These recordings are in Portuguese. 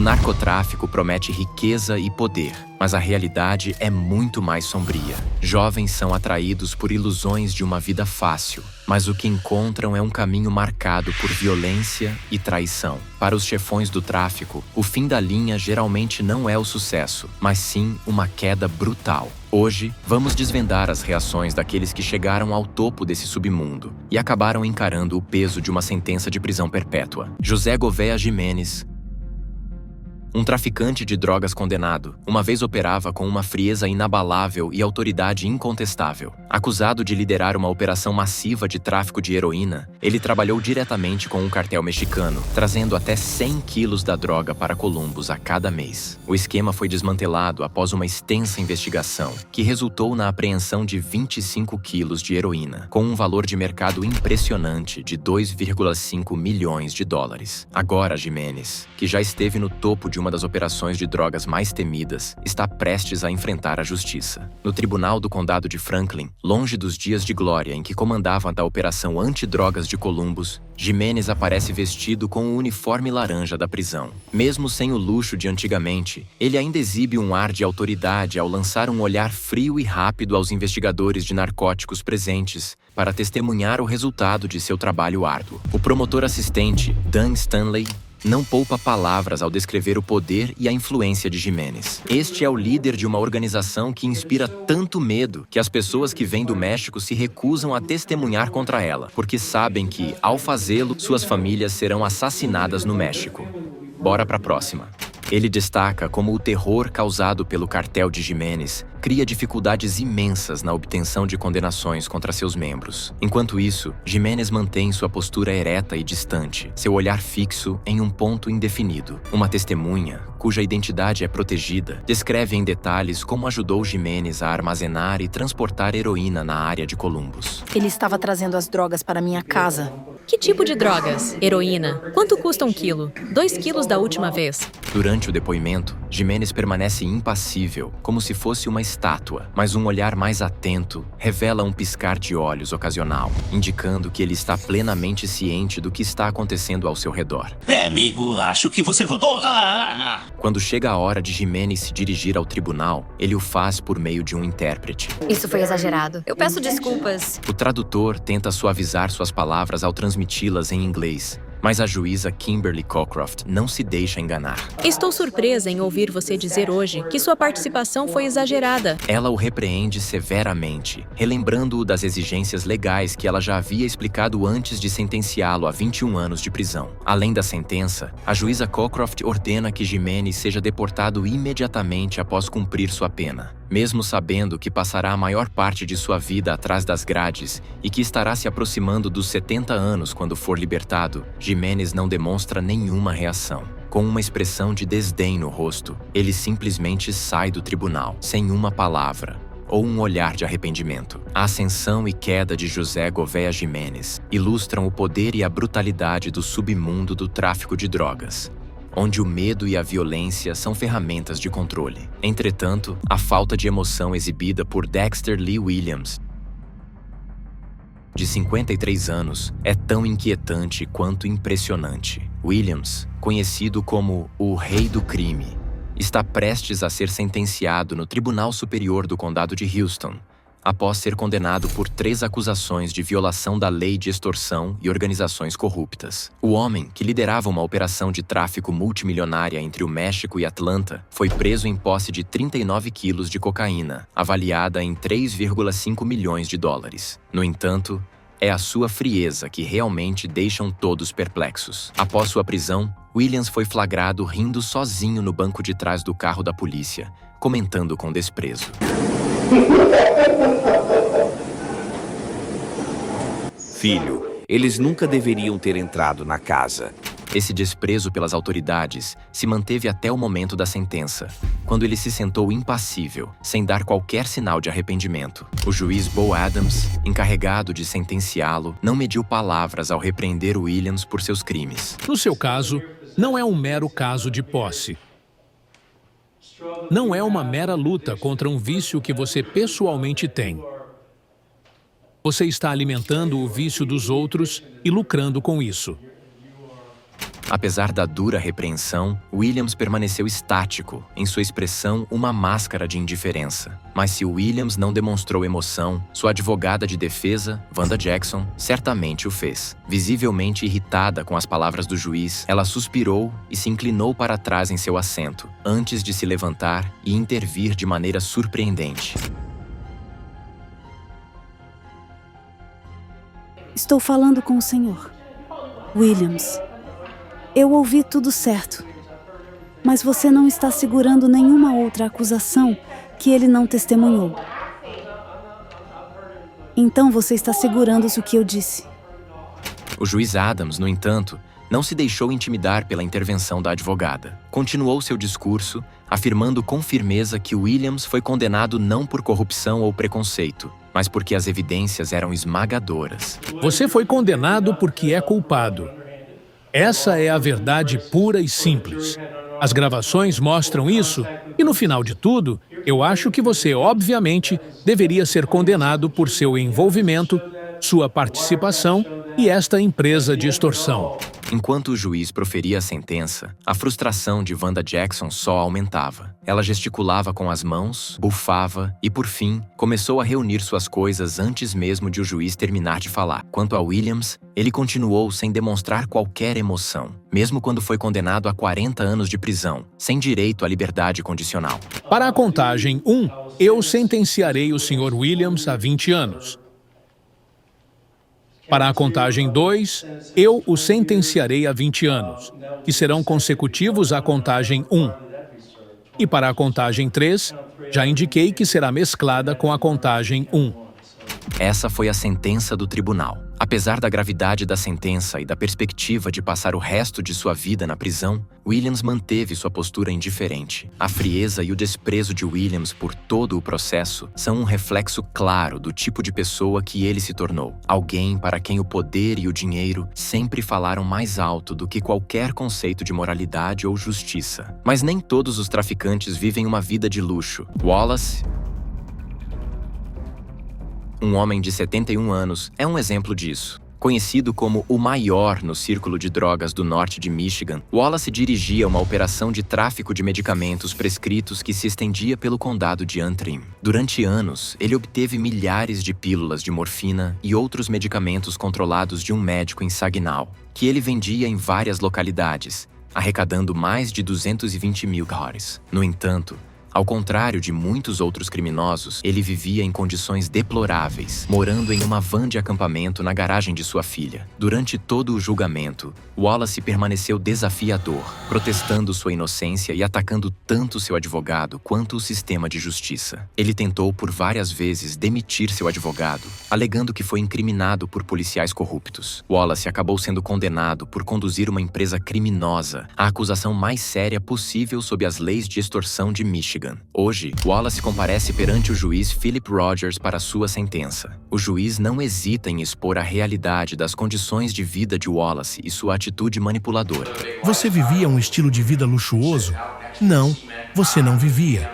narcotráfico promete riqueza e poder, mas a realidade é muito mais sombria. Jovens são atraídos por ilusões de uma vida fácil, mas o que encontram é um caminho marcado por violência e traição. Para os chefões do tráfico, o fim da linha geralmente não é o sucesso, mas sim uma queda brutal. Hoje, vamos desvendar as reações daqueles que chegaram ao topo desse submundo e acabaram encarando o peso de uma sentença de prisão perpétua. José Gouveia Jimenez, um traficante de drogas condenado, uma vez operava com uma frieza inabalável e autoridade incontestável. Acusado de liderar uma operação massiva de tráfico de heroína, ele trabalhou diretamente com um cartel mexicano, trazendo até 100 quilos da droga para Columbus a cada mês. O esquema foi desmantelado após uma extensa investigação, que resultou na apreensão de 25 quilos de heroína, com um valor de mercado impressionante de 2,5 milhões de dólares. Agora, Jimenez, que já esteve no topo de uma das operações de drogas mais temidas, está prestes a enfrentar a justiça. No Tribunal do Condado de Franklin, longe dos dias de glória em que comandava da Operação Antidrogas de Columbus, Jimenez aparece vestido com o uniforme laranja da prisão. Mesmo sem o luxo de antigamente, ele ainda exibe um ar de autoridade ao lançar um olhar frio e rápido aos investigadores de narcóticos presentes para testemunhar o resultado de seu trabalho árduo. O promotor assistente, Dan Stanley, não poupa palavras ao descrever o poder e a influência de Jimenez. Este é o líder de uma organização que inspira tanto medo que as pessoas que vêm do México se recusam a testemunhar contra ela, porque sabem que, ao fazê-lo, suas famílias serão assassinadas no México. Bora pra próxima. Ele destaca como o terror causado pelo cartel de Jimenez cria dificuldades imensas na obtenção de condenações contra seus membros. Enquanto isso, Jimenez mantém sua postura ereta e distante, seu olhar fixo em um ponto indefinido. Uma testemunha, cuja identidade é protegida, descreve em detalhes como ajudou Jimenez a armazenar e transportar heroína na área de Columbus. Ele estava trazendo as drogas para minha casa. Que tipo de drogas? Heroína? Quanto custa 1 quilo? 2 quilos da última vez? Durante o depoimento, Jimenez permanece impassível, como se fosse uma estátua, mas um olhar mais atento revela um piscar de olhos ocasional, indicando que ele está plenamente ciente do que está acontecendo ao seu redor. Amigo, acho que você rodou. Quando chega a hora de Jimenez se dirigir ao tribunal, ele o faz por meio de um intérprete. Isso foi exagerado. Eu peço desculpas. O tradutor tenta suavizar suas palavras ao transmiti-las em inglês, mas a juíza Kimberly Cockcroft não se deixa enganar. Estou surpresa em ouvir você dizer hoje que sua participação foi exagerada. Ela o repreende severamente, relembrando-o das exigências legais que ela já havia explicado antes de sentenciá-lo a 21 anos de prisão. Além da sentença, a juíza Cockcroft ordena que Jimenez seja deportado imediatamente após cumprir sua pena. Mesmo sabendo que passará a maior parte de sua vida atrás das grades e que estará se aproximando dos 70 anos quando for libertado, Jimenez não demonstra nenhuma reação. Com uma expressão de desdém no rosto, ele simplesmente sai do tribunal, sem uma palavra ou um olhar de arrependimento. A ascensão e queda de José Gouveia Jimenez ilustram o poder e a brutalidade do submundo do tráfico de drogas, onde o medo e a violência são ferramentas de controle. Entretanto, a falta de emoção exibida por Dexter Lee Williams, de 53 anos, é tão inquietante quanto impressionante. Williams, conhecido como o Rei do Crime, está prestes a ser sentenciado no Tribunal Superior do Condado de Houston, após ser condenado por 3 acusações de violação da lei de extorsão e organizações corruptas. O homem, que liderava uma operação de tráfico multimilionária entre o México e Atlanta, foi preso em posse de 39 quilos de cocaína, avaliada em 3,5 milhões de dólares. No entanto, é a sua frieza que realmente deixam todos perplexos. Após sua prisão, Williams foi flagrado rindo sozinho no banco de trás do carro da polícia, comentando com desprezo: Filho, eles nunca deveriam ter entrado na casa. Esse desprezo pelas autoridades se manteve até o momento da sentença, quando ele se sentou impassível, sem dar qualquer sinal de arrependimento. O juiz Bo Adams, encarregado de sentenciá-lo, não mediu palavras ao repreender Williams por seus crimes. No seu caso, não é um mero caso de posse. Não é uma mera luta contra um vício que você pessoalmente tem. Você está alimentando o vício dos outros e lucrando com isso. Apesar da dura repreensão, Williams permaneceu estático, em sua expressão uma máscara de indiferença. Mas se Williams não demonstrou emoção, sua advogada de defesa, Wanda Jackson, certamente o fez. Visivelmente irritada com as palavras do juiz, ela suspirou e se inclinou para trás em seu assento, antes de se levantar e intervir de maneira surpreendente. Estou falando com o senhor. Williams, eu ouvi tudo certo. Mas você não está segurando nenhuma outra acusação que ele não testemunhou. Então você está segurando-se o que eu disse. O juiz Adams, no entanto, não se deixou intimidar pela intervenção da advogada. Continuou seu discurso, afirmando com firmeza que Williams foi condenado não por corrupção ou preconceito, mas porque as evidências eram esmagadoras. Você foi condenado porque é culpado. Essa é a verdade pura e simples. As gravações mostram isso e, no final de tudo, eu acho que você, obviamente, deveria ser condenado por seu envolvimento, sua participação e esta empresa de extorsão. Enquanto o juiz proferia a sentença, a frustração de Wanda Jackson só aumentava. Ela gesticulava com as mãos, bufava e, por fim, começou a reunir suas coisas antes mesmo de o juiz terminar de falar. Quanto a Williams, ele continuou sem demonstrar qualquer emoção, mesmo quando foi condenado a 40 anos de prisão, sem direito à liberdade condicional. Para a contagem 1, eu sentenciarei o Sr. Williams a 20 anos. Para a contagem 2, eu o sentenciarei a 20 anos, que serão consecutivos à contagem 1. E para a contagem 3, já indiquei que será mesclada com a contagem 1. Essa foi a sentença do tribunal. Apesar da gravidade da sentença e da perspectiva de passar o resto de sua vida na prisão, Williams manteve sua postura indiferente. A frieza e o desprezo de Williams por todo o processo são um reflexo claro do tipo de pessoa que ele se tornou. Alguém para quem o poder e o dinheiro sempre falaram mais alto do que qualquer conceito de moralidade ou justiça. Mas nem todos os traficantes vivem uma vida de luxo. Wallace, um homem de 71 anos, é um exemplo disso. Conhecido como o maior no círculo de drogas do norte de Michigan, Wallace dirigia uma operação de tráfico de medicamentos prescritos que se estendia pelo condado de Antrim. Durante anos, ele obteve milhares de pílulas de morfina e outros medicamentos controlados de um médico em Saginaw, que ele vendia em várias localidades, arrecadando mais de 220 mil dólares. No entanto, ao contrário de muitos outros criminosos, ele vivia em condições deploráveis, morando em uma van de acampamento na garagem de sua filha. Durante todo o julgamento, Wallace permaneceu desafiador, protestando sua inocência e atacando tanto seu advogado quanto o sistema de justiça. Ele tentou por várias vezes demitir seu advogado, alegando que foi incriminado por policiais corruptos. Wallace acabou sendo condenado por conduzir uma empresa criminosa, a acusação mais séria possível sob as leis de extorsão de Michigan. Hoje, Wallace comparece perante o juiz Philip Rogers para sua sentença. O juiz não hesita em expor a realidade das condições de vida de Wallace e sua atitude manipuladora. Você vivia um estilo de vida luxuoso? Não, você não vivia.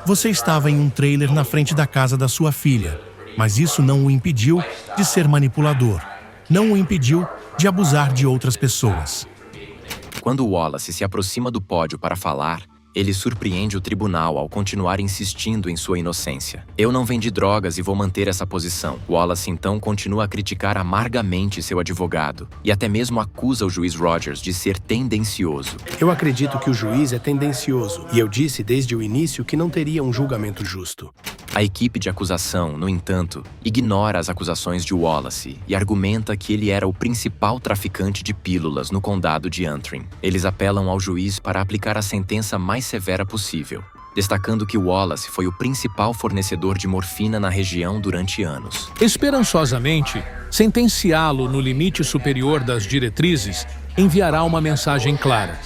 Você estava em um trailer na frente da casa da sua filha, mas isso não o impediu de ser manipulador. Não o impediu de abusar de outras pessoas. Quando Wallace se aproxima do pódio para falar, ele surpreende o tribunal ao continuar insistindo em sua inocência. Eu não vendi drogas e vou manter essa posição. Wallace então continua a criticar amargamente seu advogado e até mesmo acusa o juiz Rogers de ser tendencioso. Eu acredito que o juiz é tendencioso e eu disse desde o início que não teria um julgamento justo. A equipe de acusação, no entanto, ignora as acusações de Wallace e argumenta que ele era o principal traficante de pílulas no condado de Antrim. Eles apelam ao juiz para aplicar a sentença mais severa possível, destacando que Wallace foi o principal fornecedor de morfina na região durante anos. Esperançosamente, sentenciá-lo no limite superior das diretrizes enviará uma mensagem clara.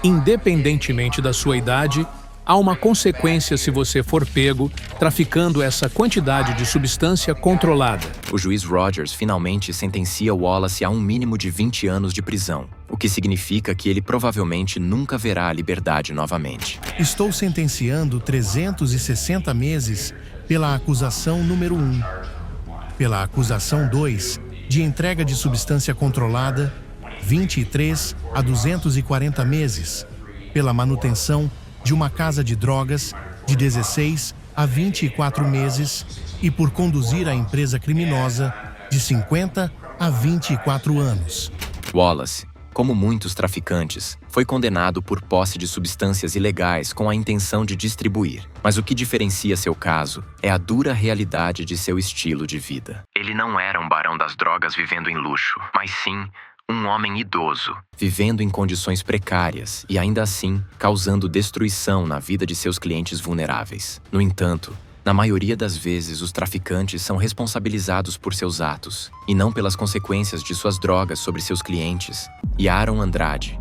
Independentemente da sua idade, há uma consequência se você for pego traficando essa quantidade de substância controlada. O juiz Rogers finalmente sentencia Wallace a um mínimo de 20 anos de prisão, o que significa que ele provavelmente nunca verá a liberdade novamente. Estou sentenciando 360 meses pela acusação número 1. Pela acusação 2, de entrega de substância controlada, 23 a 240 meses, pela manutenção de uma casa de drogas de 16 a 24 meses e por conduzir a empresa criminosa de 50 a 24 anos. Wallace, como muitos traficantes, foi condenado por posse de substâncias ilegais com a intenção de distribuir. Mas o que diferencia seu caso é a dura realidade de seu estilo de vida. Ele não era um barão das drogas vivendo em luxo, mas sim um homem idoso, vivendo em condições precárias e ainda assim causando destruição na vida de seus clientes vulneráveis. No entanto, na maioria das vezes, os traficantes são responsabilizados por seus atos e não pelas consequências de suas drogas sobre seus clientes. E Aaron Andrade,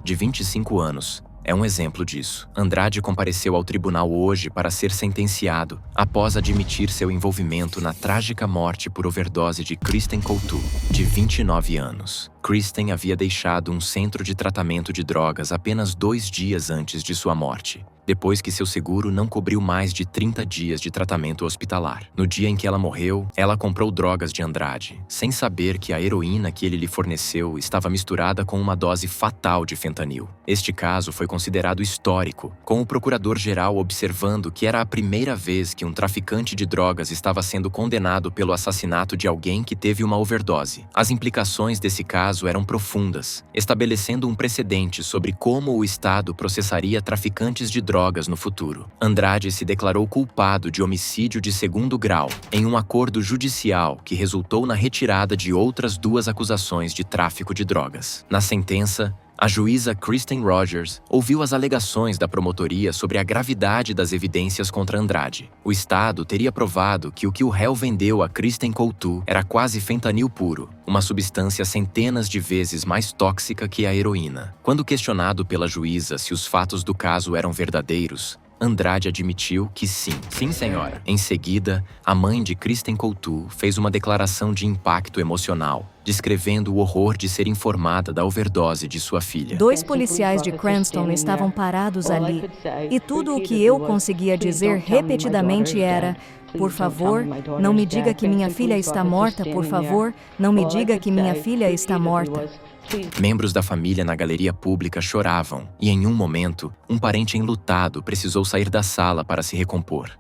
de 25 anos, é um exemplo disso. Andrade compareceu ao tribunal hoje para ser sentenciado após admitir seu envolvimento na trágica morte por overdose de Kristen Coutu, de 29 anos. Kristen havia deixado um centro de tratamento de drogas apenas 2 dias antes de sua morte, depois que seu seguro não cobriu mais de 30 dias de tratamento hospitalar. No dia em que ela morreu, ela comprou drogas de Andrade, sem saber que a heroína que ele lhe forneceu estava misturada com uma dose fatal de fentanil. Este caso foi considerado histórico, com o procurador-geral observando que era a primeira vez que um traficante de drogas estava sendo condenado pelo assassinato de alguém que teve uma overdose. As implicações desse caso eram profundas, estabelecendo um precedente sobre como o Estado processaria traficantes de drogas no futuro. Andrade se declarou culpado de homicídio de 2º grau, em um acordo judicial que resultou na retirada de outras 2 acusações de tráfico de drogas. Na sentença, a juíza Kristen Rogers ouviu as alegações da promotoria sobre a gravidade das evidências contra Andrade. O Estado teria provado que o réu vendeu a Kristen Coutu era quase fentanil puro, uma substância centenas de vezes mais tóxica que a heroína. Quando questionado pela juíza se os fatos do caso eram verdadeiros, Andrade admitiu que sim. Sim, senhora. Em seguida, a mãe de Kristen Coutu fez uma declaração de impacto emocional, descrevendo o horror de ser informada da overdose de sua filha. 2 policiais de Cranston estavam parados ali, e tudo o que eu conseguia dizer repetidamente era: por favor, não me diga que minha filha está morta, por favor, não me diga que minha filha está morta. Membros da família na galeria pública choravam e, em um momento, um parente enlutado precisou sair da sala para se recompor.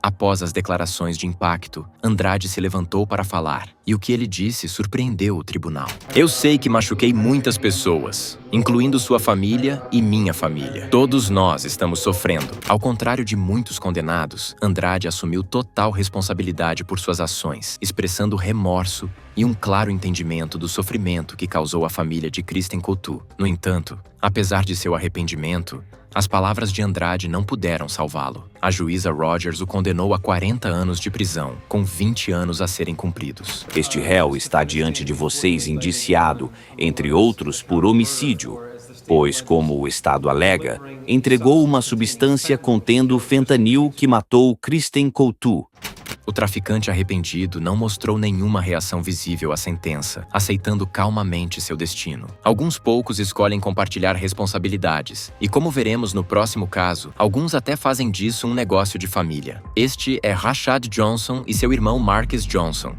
Após as declarações de impacto, Andrade se levantou para falar, e o que ele disse surpreendeu o tribunal. Eu sei que machuquei muitas pessoas, incluindo sua família e minha família. Todos nós estamos sofrendo. Ao contrário de muitos condenados, Andrade assumiu total responsabilidade por suas ações, expressando remorso e um claro entendimento do sofrimento que causou à família de Kristen Coutu. No entanto, apesar de seu arrependimento, as palavras de Andrade não puderam salvá-lo. A juíza Rogers o condenou a 40 anos de prisão, com 20 anos a serem cumpridos. Este réu está diante de vocês indiciado, entre outros, por homicídio, pois, como o Estado alega, entregou uma substância contendo fentanil que matou Kristen Coutu. O traficante arrependido não mostrou nenhuma reação visível à sentença, aceitando calmamente seu destino. Alguns poucos escolhem compartilhar responsabilidades, e como veremos no próximo caso, alguns até fazem disso um negócio de família. Este é Rashad Johnson e seu irmão Marcus Johnson,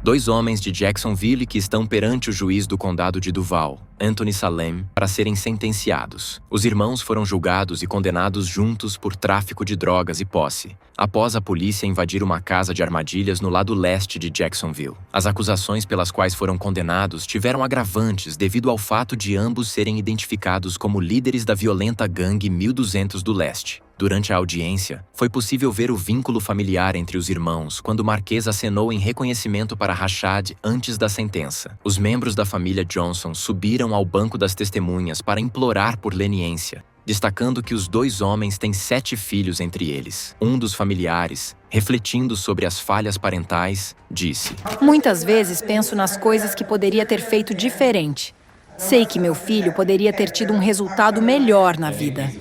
2 homens de Jacksonville que estão perante o juiz do condado de Duval, Anthony Salem, para serem sentenciados. Os irmãos foram julgados e condenados juntos por tráfico de drogas e posse, após a polícia invadir uma casa de armadilhas no lado leste de Jacksonville. As acusações pelas quais foram condenados tiveram agravantes devido ao fato de ambos serem identificados como líderes da violenta gangue 1200 do Leste. Durante a audiência, foi possível ver o vínculo familiar entre os irmãos quando Marquez acenou em reconhecimento para Rashad antes da sentença. Os membros da família Johnson subiram ao banco das testemunhas para implorar por leniência, destacando que os 2 homens têm 7 filhos entre eles. Um dos familiares, refletindo sobre as falhas parentais, disse: Muitas vezes penso nas coisas que poderia ter feito diferente. Sei que meu filho poderia ter tido um resultado melhor na vida.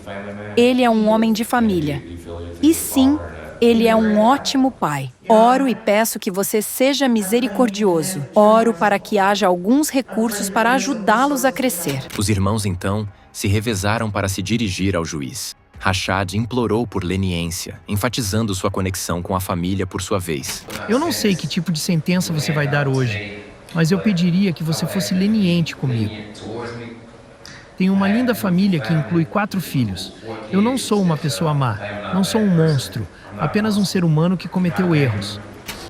Ele é um homem de família. E sim, ele é um ótimo pai. Oro e peço que você seja misericordioso. Oro para que haja alguns recursos para ajudá-los a crescer. Os irmãos, então, se revezaram para se dirigir ao juiz. Rashad implorou por leniência, enfatizando sua conexão com a família por sua vez. Eu não sei que tipo de sentença você vai dar hoje, mas eu pediria que você fosse leniente comigo. Tenho uma linda família que inclui 4 filhos. Eu não sou uma pessoa má, não sou um monstro, apenas um ser humano que cometeu erros.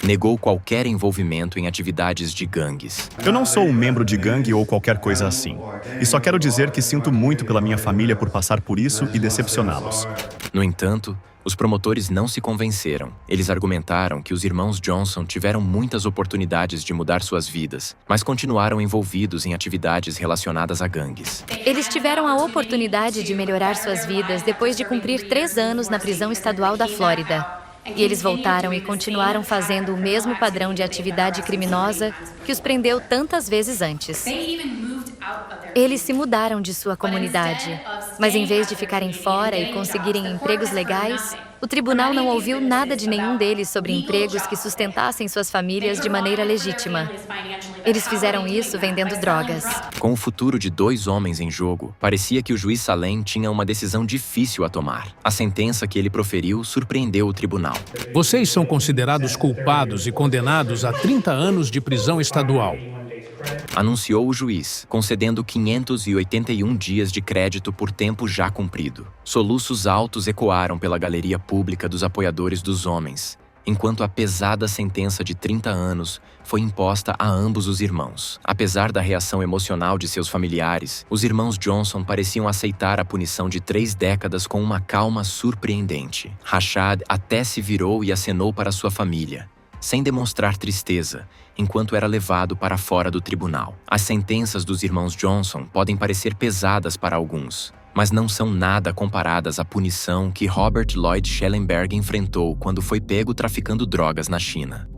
Negou qualquer envolvimento em atividades de gangues. Eu não sou um membro de gangue ou qualquer coisa assim. E só quero dizer que sinto muito pela minha família por passar por isso e decepcioná-los. No entanto, os promotores não se convenceram. Eles argumentaram que os irmãos Johnson tiveram muitas oportunidades de mudar suas vidas, mas continuaram envolvidos em atividades relacionadas a gangues. Eles tiveram a oportunidade de melhorar suas vidas depois de cumprir 3 anos na prisão estadual da Flórida. E eles voltaram e continuaram fazendo o mesmo padrão de atividade criminosa que os prendeu tantas vezes antes. Eles se mudaram de sua comunidade, mas em vez de ficarem fora e conseguirem empregos legais, o tribunal não ouviu nada de nenhum deles sobre empregos que sustentassem suas famílias de maneira legítima. Eles fizeram isso vendendo drogas. Com o futuro de 2 homens em jogo, parecia que o juiz Salem tinha uma decisão difícil a tomar. A sentença que ele proferiu surpreendeu o tribunal. Vocês são considerados culpados e condenados a 30 anos de prisão estadual. Anunciou o juiz, concedendo 581 dias de crédito por tempo já cumprido. Soluços altos ecoaram pela galeria pública dos apoiadores dos homens, enquanto a pesada sentença de 30 anos foi imposta a ambos os irmãos. Apesar da reação emocional de seus familiares, os irmãos Johnson pareciam aceitar a punição de 3 décadas com uma calma surpreendente. Rashad até se virou e acenou para sua família, sem demonstrar tristeza, enquanto era levado para fora do tribunal. As sentenças dos irmãos Johnson podem parecer pesadas para alguns, mas não são nada comparadas à punição que Robert Lloyd Schellenberg enfrentou quando foi pego traficando drogas na China.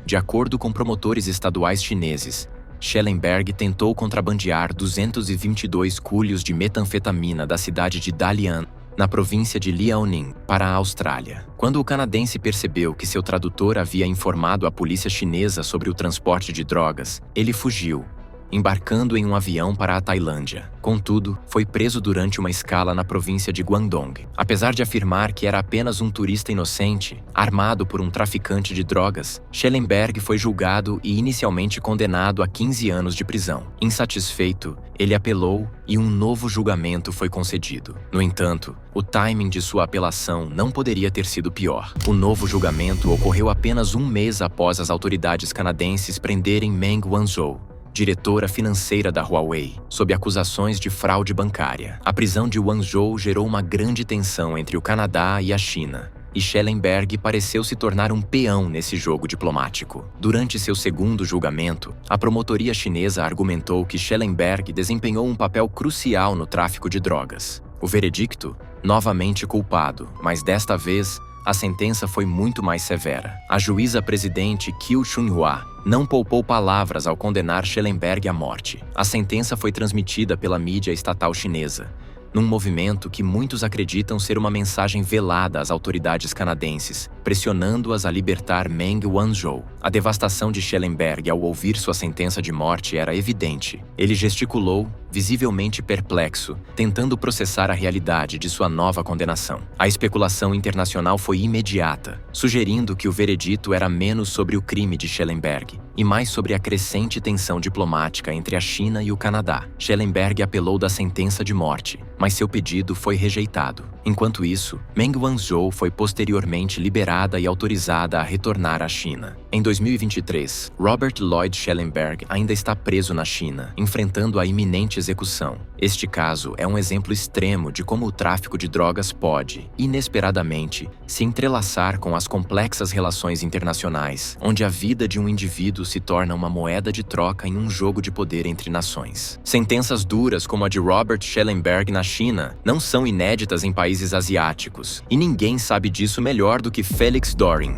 De acordo com promotores estaduais chineses, Schellenberg tentou contrabandear 222 quilos de metanfetamina da cidade de Dalian, na província de Liaoning, para a Austrália. Quando o canadense percebeu que seu tradutor havia informado a polícia chinesa sobre o transporte de drogas, ele fugiu, embarcando em um avião para a Tailândia. Contudo, foi preso durante uma escala na província de Guangdong. Apesar de afirmar que era apenas um turista inocente, armado por um traficante de drogas, Schellenberg foi julgado e inicialmente condenado a 15 anos de prisão. Insatisfeito, ele apelou e um novo julgamento foi concedido. No entanto, o timing de sua apelação não poderia ter sido pior. O novo julgamento ocorreu apenas 1 mês após as autoridades canadenses prenderem Meng Wanzhou, diretora financeira da Huawei, sob acusações de fraude bancária. A prisão de Wanzhou gerou uma grande tensão entre o Canadá e a China, e Schellenberg pareceu se tornar um peão nesse jogo diplomático. Durante seu segundo julgamento, a promotoria chinesa argumentou que Schellenberg desempenhou um papel crucial no tráfico de drogas. O veredicto? Novamente culpado, mas desta vez, a sentença foi muito mais severa. A juíza-presidente Qiu Chunhua não poupou palavras ao condenar Schellenberg à morte. A sentença foi transmitida pela mídia estatal chinesa, num movimento que muitos acreditam ser uma mensagem velada às autoridades canadenses, pressionando-as a libertar Meng Wanzhou. A devastação de Schellenberg ao ouvir sua sentença de morte era evidente. Ele gesticulou, visivelmente perplexo, tentando processar a realidade de sua nova condenação. A especulação internacional foi imediata, sugerindo que o veredito era menos sobre o crime de Schellenberg e mais sobre a crescente tensão diplomática entre a China e o Canadá. Schellenberg apelou da sentença de morte, mas seu pedido foi rejeitado. Enquanto isso, Meng Wanzhou foi posteriormente liberada e autorizada a retornar à China. Em 2023, Robert Lloyd Schellenberg ainda está preso na China, enfrentando a iminente execução. Este caso é um exemplo extremo de como o tráfico de drogas pode, inesperadamente, se entrelaçar com as complexas relações internacionais, onde a vida de um indivíduo se torna uma moeda de troca em um jogo de poder entre nações. Sentenças duras como a de Robert Schellenberg na China não são inéditas em países asiáticos, e ninguém sabe disso melhor do que Félix Dorin.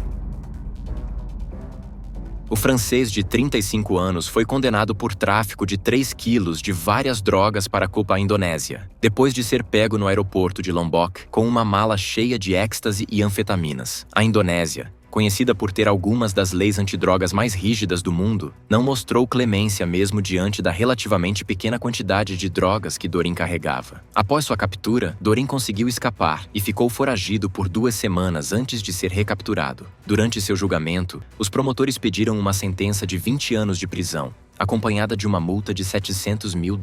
O francês de 35 anos foi condenado por tráfico de 3 quilos de várias drogas para a Indonésia, depois de ser pego no aeroporto de Lombok com uma mala cheia de êxtase e anfetaminas. A Indonésia, conhecida por ter algumas das leis antidrogas mais rígidas do mundo, não mostrou clemência mesmo diante da relativamente pequena quantidade de drogas que Dorin carregava. Após sua captura, Dorin conseguiu escapar e ficou foragido por 2 semanas antes de ser recapturado. Durante seu julgamento, os promotores pediram uma sentença de 20 anos de prisão, acompanhada de uma multa de $700 mil.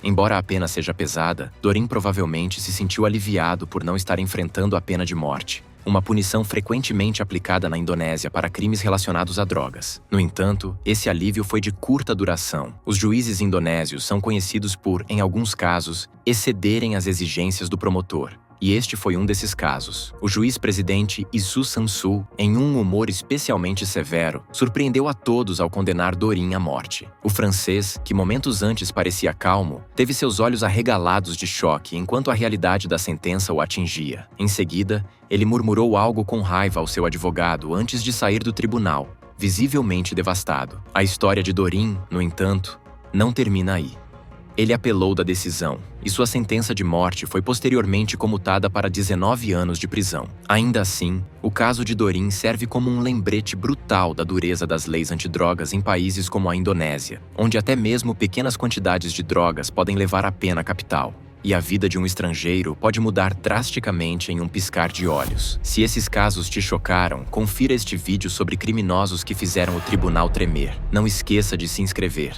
Embora a pena seja pesada, Dorin provavelmente se sentiu aliviado por não estar enfrentando a pena de morte, uma punição frequentemente aplicada na Indonésia para crimes relacionados a drogas. No entanto, esse alívio foi de curta duração. Os juízes indonésios são conhecidos por, em alguns casos, excederem as exigências do promotor. E este foi um desses casos. O juiz-presidente Isu Samsu, em um humor especialmente severo, surpreendeu a todos ao condenar Dorin à morte. O francês, que momentos antes parecia calmo, teve seus olhos arregalados de choque enquanto a realidade da sentença o atingia. Em seguida, ele murmurou algo com raiva ao seu advogado antes de sair do tribunal, visivelmente devastado. A história de Dorin, no entanto, não termina aí. Ele apelou da decisão, e sua sentença de morte foi posteriormente comutada para 19 anos de prisão. Ainda assim, o caso de Dorin serve como um lembrete brutal da dureza das leis antidrogas em países como a Indonésia, onde até mesmo pequenas quantidades de drogas podem levar à pena capital. E a vida de um estrangeiro pode mudar drasticamente em um piscar de olhos. Se esses casos te chocaram, confira este vídeo sobre criminosos que fizeram o tribunal tremer. Não esqueça de se inscrever.